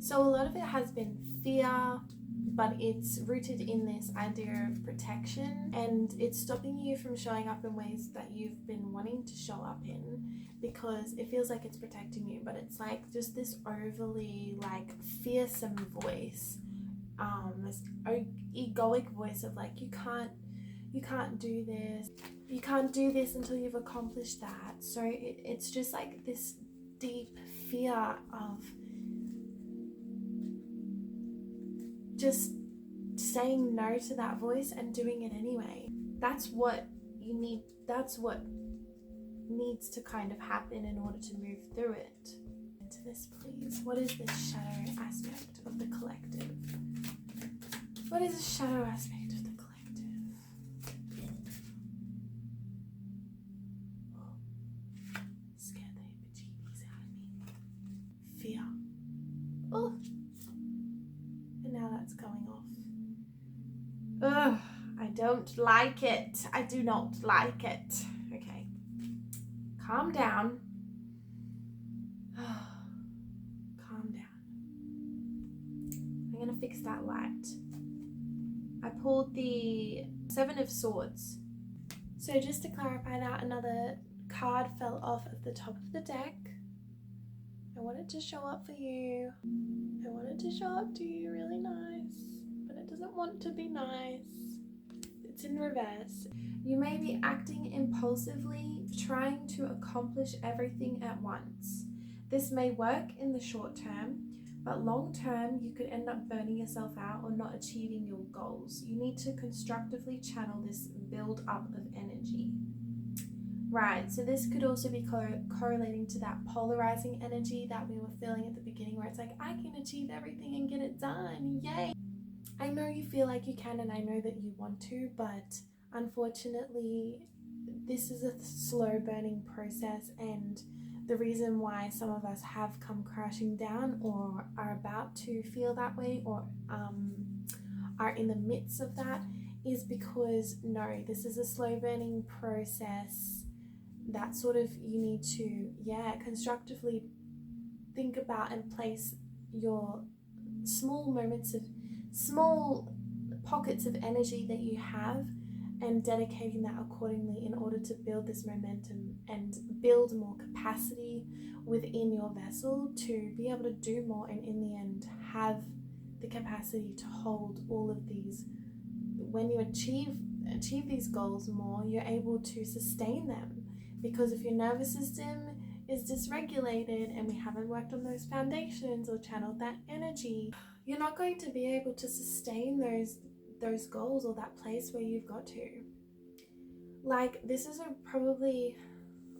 So a lot of it has been fear, but it's rooted in this idea of protection, and it's stopping you from showing up in ways that you've been wanting to show up in, because it feels like it's protecting you, but it's like just this overly like fearsome voice, this egoic voice of like, you can't do this, you can't do this until you've accomplished that. So it's just like this deep fear of just saying no to that voice and doing it anyway. That's what you need. That's what needs to kind of happen in order to move through it. Into this, please. What is this shadow aspect of the collective? What is the shadow aspect of the collective? Oh, scared the bejeebies out of me. Fear. Oh. And now that's going off. Ugh, I don't like it. I do not like it. Okay. Calm down. Calm down. I'm going to fix that light. I pulled the 7 of Swords. So just to clarify that, another card fell off at the top of the deck. I want it to show up for you. I want it to show up to you really nice, but it doesn't want to be nice. It's in reverse. You may be acting impulsively, trying to accomplish everything at once. This may work in the short term, but long term you could end up burning yourself out or not achieving your goals. You need to constructively channel this build up of energy. Right, so this could also be correlating to that polarizing energy that we were feeling at the beginning, where it's like, I can achieve everything and get it done, yay! I know you feel like you can, and I know that you want to, but unfortunately this is a slow burning process, and the reason why some of us have come crashing down or are about to feel that way, or are in the midst of that, is because no, this is a slow burning process that sort of you need to constructively think about and place your small pockets of energy that you have, and dedicating that accordingly in order to build this momentum and build more capacity within your vessel to be able to do more, and in the end have the capacity to hold all of these. When you achieve these goals more, you're able to sustain them. Because if your nervous system is dysregulated and we haven't worked on those foundations or channeled that energy, you're not going to be able to sustain those goals or that place where you've got to. Like, this is I don't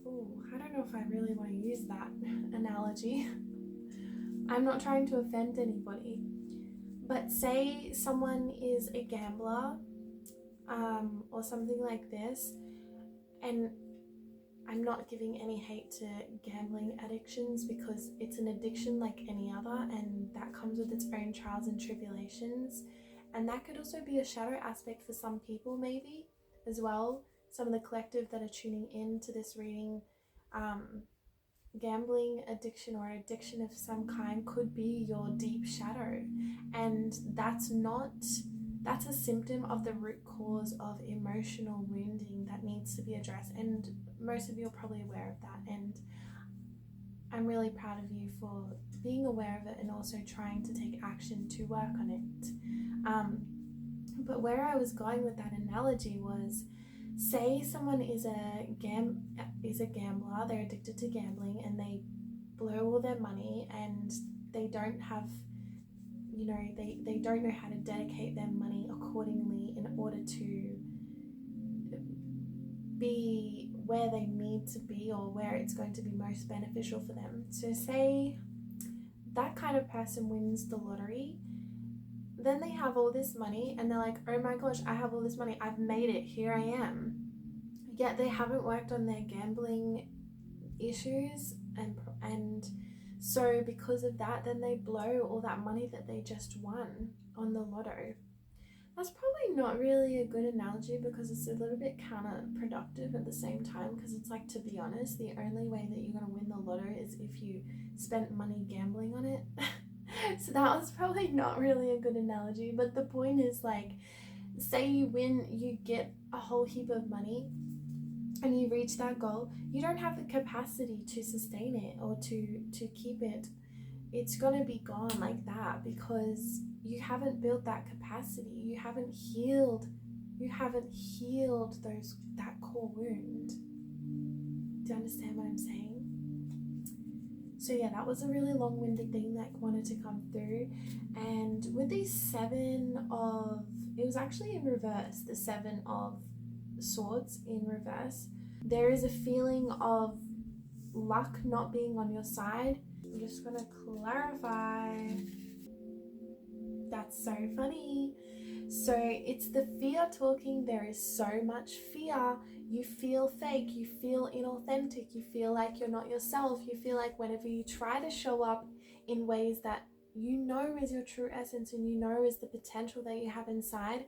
know if I really want to use that analogy. I'm not trying to offend anybody, but say someone is a gambler or something like this, and I'm not giving any hate to gambling addictions, because it's an addiction like any other, and that comes with its own trials and tribulations, and that could also be a shadow aspect for some people maybe as well. Some of the collective that are tuning in to this reading, gambling addiction or addiction of some kind could be your deep shadow, and that's a symptom of the root cause of emotional wounding that needs to be addressed, and most of you are probably aware of that, and I'm really proud of you for being aware of it and also trying to take action to work on it. But where I was going with that analogy was, say someone is a gambler, they're addicted to gambling, and they blow all their money, and they don't have, they don't know how to dedicate their money accordingly in order to be where they need to be or where it's going to be most beneficial for them. So say that kind of person wins the lottery, then they have all this money and they're like, oh my gosh, I have all this money, I've made it, here I am. Yet they haven't worked on their gambling issues, and so because of that, then they blow all that money that they just won on the lotto. That's probably not really a good analogy, because it's a little bit counterproductive at the same time, because it's like, to be honest, the only way that you're going to win the lotto is if you spent money gambling on it. So that was probably not really a good analogy, but the point is, like, say you win, you get a whole heap of money and you reach that goal, you don't have the capacity to sustain it or to keep it. It's gonna be gone like that because you haven't built that capacity. You haven't healed that core wound. Do you understand what I'm saying? So yeah, that was a really long-winded thing that wanted to come through. And with these it was actually in reverse, the 7 of Swords in reverse, there is a feeling of luck not being on your side. I'm just gonna clarify. That's so funny. So it's the fear talking. There is so much fear. You feel fake, you feel inauthentic, you feel like you're not yourself. You feel like whenever you try to show up in ways that you know is your true essence and you know is the potential that you have inside,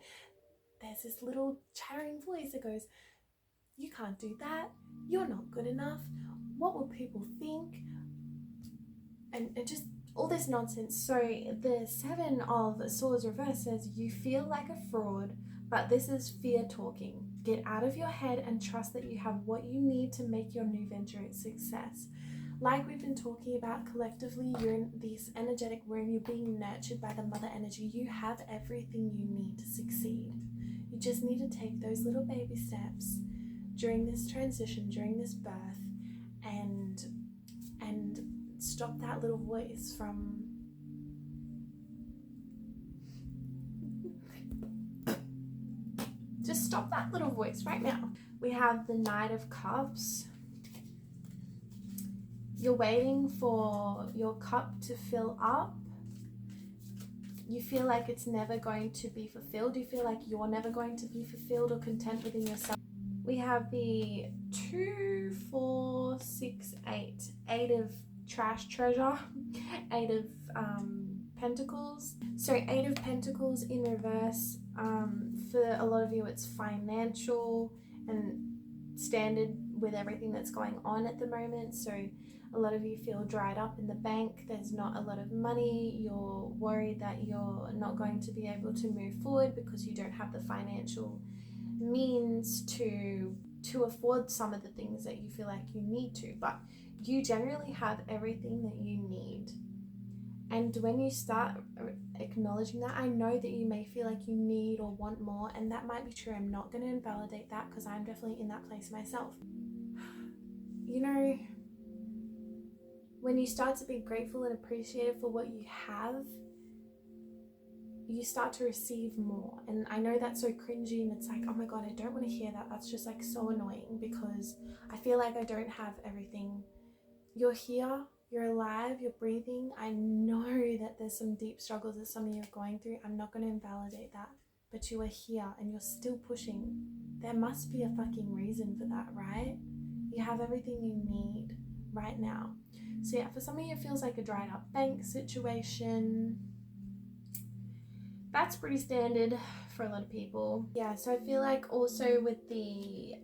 there's this little chattering voice that goes, you can't do that, you're not good enough, what will people think, and just all this nonsense. So the 7 of Swords reverse says you feel like a fraud, but this is fear talking. Get out of your head and trust that you have what you need to make your new venture a success. Like we've been talking about collectively, you're in this energetic room, you're being nurtured by the mother energy. You have everything you need to succeed. You just need to take those little baby steps during this transition, during this birth, and stop that little voice from just stop that little voice right now. We have the Knight of Cups. You're waiting for your cup to fill up. You feel like it's never going to be fulfilled. You feel like you're never going to be fulfilled or content within yourself. We have the 2, 4, 6, 8. 8 of trash treasure. 8 of Pentacles. So 8 of Pentacles in reverse. For a lot of you, it's financial and standard with everything that's going on at the moment. So a lot of you feel dried up in the bank. There's not a lot of money. You're worried that you're not going to be able to move forward because you don't have the financial means to afford some of the things that you feel like you need to. But you generally have everything that you need. And when you start acknowledging that, I know that you may feel like you need or want more, and that might be true. I'm not going to invalidate that because I'm definitely in that place myself. You know, when you start to be grateful and appreciative for what you have, you start to receive more. And I know that's so cringy and it's like, oh my god, I don't want to hear that. That's just like so annoying because I feel like I don't have everything. You're here, you're alive, you're breathing. I know that there's some deep struggles that some of you are going through. I'm not going to invalidate that, but you are here and you're still pushing. There must be a fucking reason for that, right? You have everything you need right now. So yeah, for some of you it feels like a dried up bank situation. That's pretty standard for a lot of people. Yeah, so I feel like also with the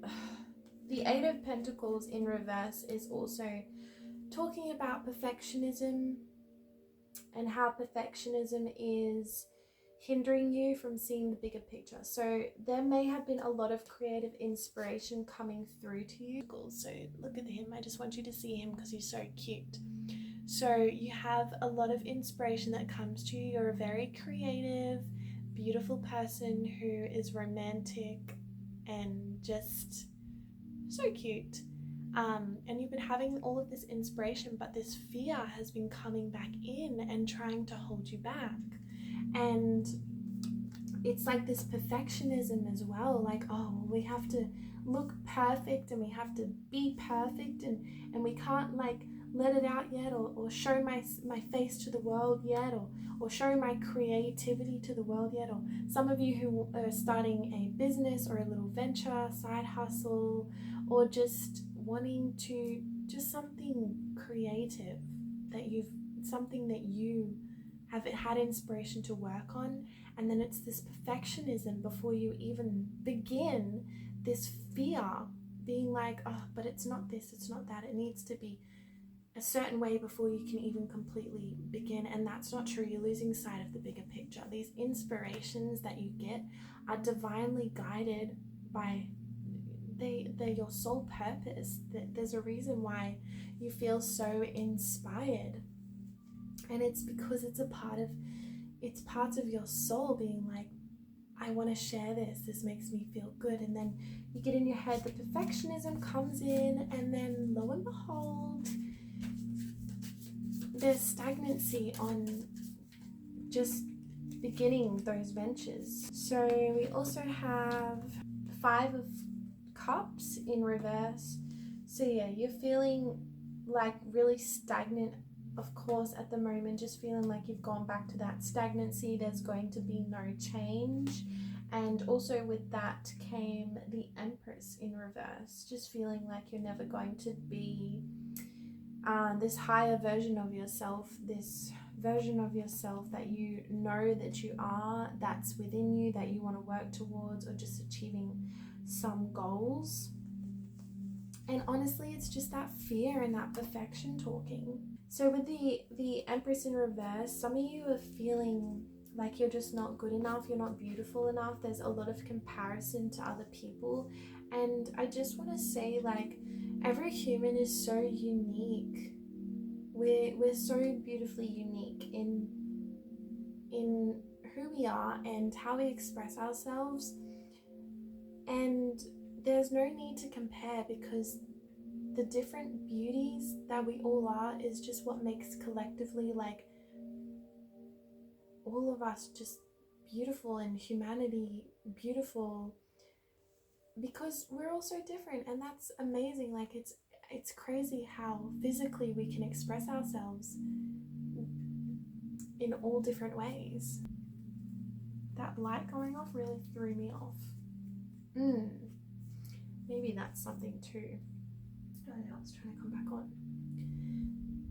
8 of Pentacles in reverse is also talking about perfectionism and how perfectionism is hindering you from seeing the bigger picture. So there may have been a lot of creative inspiration coming through to you. So look at him. I just want you to see him because he's so cute. So you have a lot of inspiration that comes to you. You're a very creative, beautiful person who is romantic and just so cute. And you've been having all of this inspiration, but this fear has been coming back in and trying to hold you back. And it's like this perfectionism as well, like, oh, we have to look perfect and we have to be perfect and we can't like let it out yet, or show my face to the world yet, or show my creativity to the world yet. Or some of you who are starting a business or a little venture, side hustle, or just wanting to just something creative something that you have had inspiration to work on, and then it's this perfectionism before you even begin, this fear being like, oh, but it's not this, it's not that, it needs to be a certain way before you can even completely begin, and that's not true. You're losing sight of the bigger picture. These inspirations that you get are divinely guided by they're your soul purpose. There's a reason why you feel so inspired, and it's because it's parts of your soul being like, I want to share this makes me feel good. And then you get in your head, the perfectionism comes in, and then lo and behold, there's stagnancy on just beginning those ventures. So we also have 5 of Cups in reverse. So yeah, you're feeling like really stagnant, of course, at the moment, just feeling like you've gone back to that stagnancy. There's going to be no change. And also with that came the Empress in reverse, just feeling like you're never going to be this higher version of yourself, this version of yourself that you know that you are, that's within you, that you want to work towards, or just achieving some goals. And honestly, it's just that fear and that perfection talking. So with the Empress in reverse, some of you are feeling like you're just not good enough, you're not beautiful enough. There's a lot of comparison to other people. And I just want to say, like, every human is so unique. We're so beautifully unique in who we are and how we express ourselves. And there's no need to compare, because the different beauties that we all are is just what makes collectively, like, all of us just beautiful, and humanity beautiful, because we're all so different. And that's amazing. Like, it's crazy how physically we can express ourselves in all different ways. That light going off really threw me off. Maybe that's something too. Oh, now it's trying to come back on.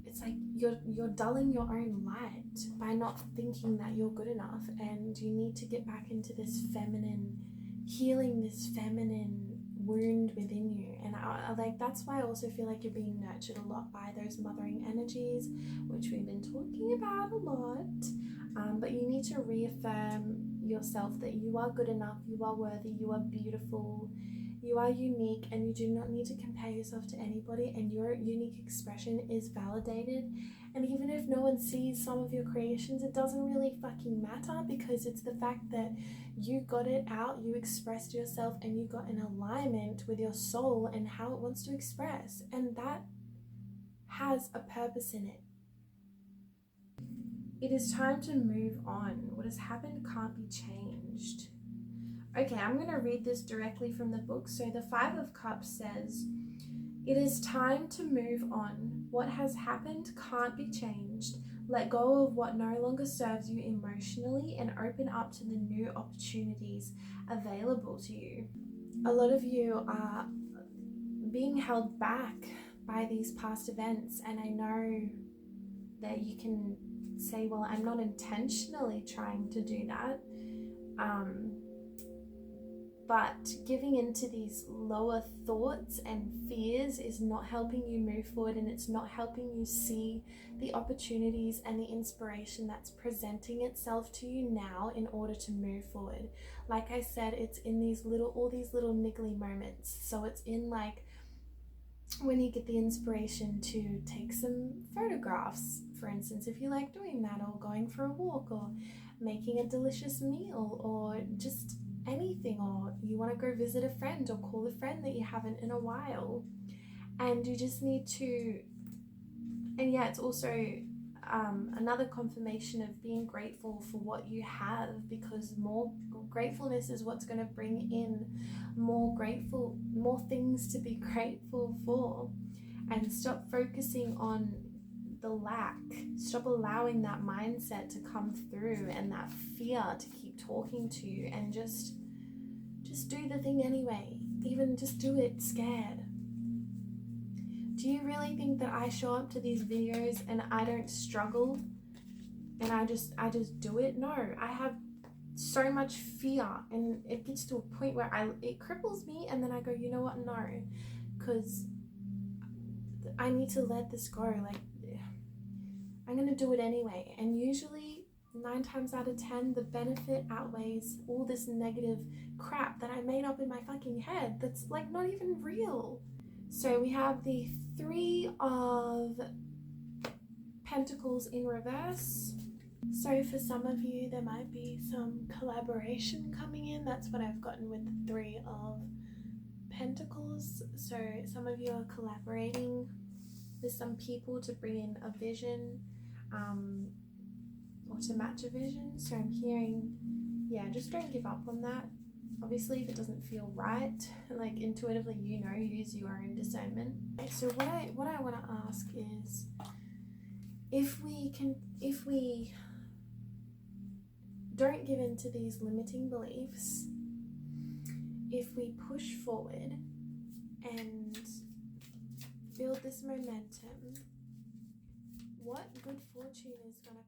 It's like you're dulling your own light by not thinking that you're good enough, and you need to get back into this feminine healing, this feminine wound within you. And I like, that's why I also feel like you're being nurtured a lot by those mothering energies, which we've been talking about a lot. But you need to reaffirm yourself that you are good enough, you are worthy, you are beautiful, you are unique, and you do not need to compare yourself to anybody, and your unique expression is validated. And even if no one sees some of your creations, it doesn't really fucking matter, because it's the fact that you got it out, you expressed yourself, and you got in alignment with your soul and how it wants to express, and that has a purpose in it. It is time to move on. What has happened can't be changed. Okay, I'm going to read this directly from the book. So the 5 of Cups says, it is time to move on. What has happened can't be changed. Let go of what no longer serves you emotionally and open up to the new opportunities available to you. A lot of you are being held back by these past events, and I know that you can say, well, I'm not intentionally trying to do that. But giving into these lower thoughts and fears is not helping you move forward, and it's not helping you see the opportunities and the inspiration that's presenting itself to you now in order to move forward. Like I said, it's in all these little niggly moments. So it's in, like, when you get the inspiration to take some photographs, for instance, if you like doing that, or going for a walk, or making a delicious meal, or just anything, or you want to go visit a friend or call a friend that you haven't in a while, and you just need to, and yeah, it's also another confirmation of being grateful for what you have, because more gratefulness is what's going to bring in more things to be grateful for. And stop focusing on the lack. Stop allowing that mindset to come through and that fear to keep talking to you, and just do the thing anyway. Even just do it scared. Do you really think that I show up to these videos and I don't struggle and I just do it? No, I have so much fear, and it gets to a point where it cripples me, and then I go, you know what, no, because I need to let this go. Like, I'm gonna do it anyway. And usually 9 times out of 10, the benefit outweighs all this negative crap that I made up in my fucking head that's like not even real. So we have the 3 of Pentacles in reverse. So for some of you, there might be some collaboration coming in. That's what I've gotten with the 3 of Pentacles. So some of you are collaborating with some people to bring in a vision, or to match a vision. So I'm hearing, yeah, just don't give up on that. Obviously, if it doesn't feel right, like intuitively, use your own discernment. Okay, so what I want to ask is, if we don't give in to these limiting beliefs, if we push forward and build this momentum, what good fortune is going to